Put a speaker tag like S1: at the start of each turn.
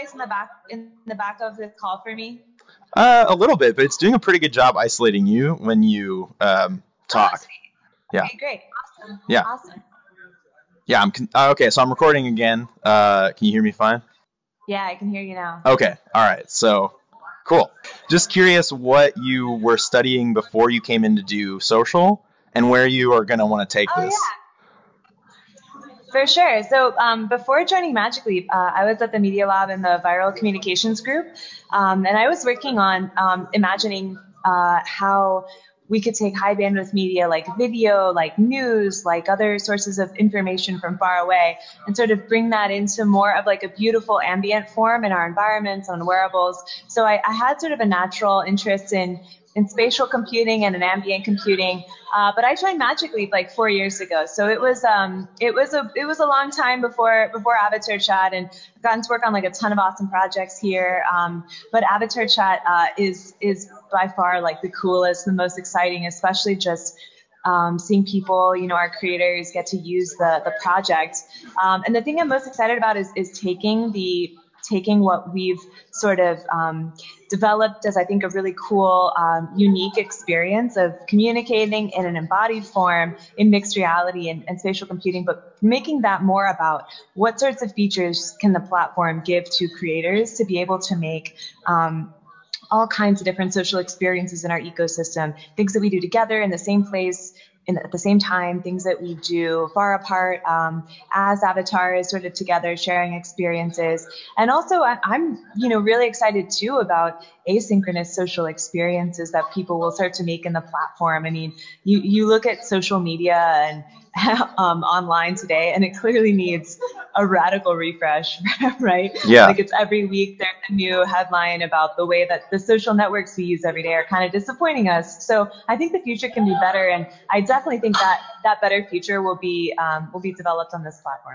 S1: noise in the back of the call for me?
S2: A little bit, but it's doing a pretty good job isolating you when you
S1: Oh,
S2: talk.
S1: sweet.
S2: Yeah,
S1: Okay, great. Awesome.
S2: yeah,
S1: Awesome.
S2: yeah. Okay. So I'm recording again. Can you hear me fine?
S1: Yeah, I can hear you now.
S2: Okay. All right. So cool. Just curious what you were studying before you came in to do social, and where you are going to want to take
S1: Oh,
S2: this.
S1: yeah. For sure. So before joining Magic Leap, I was at the Media Lab in the Viral Communications group, and I was working on imagining how we could take high bandwidth media like video, like news, like other sources of information from far away, and sort of bring that into more of like a beautiful ambient form in our environments, on wearables. So I had sort of a natural interest in spatial computing and in ambient computing. But I joined Magic Leap like 4 years ago, so it was a long time before Avatar Chat, and I've gotten to work on like a ton of awesome projects here. But Avatar Chat is by far like the coolest, the most exciting, especially just seeing people, our creators get to use the project. And the thing I'm most excited about is taking what we've sort of developed as I think a really cool, unique experience of communicating in an embodied form in mixed reality and spatial computing, but making that more about what sorts of features can the platform give to creators to be able to make all kinds of different social experiences in our ecosystem, things that we do together in the same place, at the same time, things that we do far apart as avatars, sort of together, sharing experiences. And also, I'm really excited too about asynchronous social experiences that people will start to make in the platform. I mean, you look at social media and online today, and it clearly needs a radical refresh, right?
S2: Yeah.
S1: Like it's every week there's a new headline about the way that the social networks we use every day are kind of disappointing us. So I think the future can be better, and I definitely think that that better future will be developed on this platform.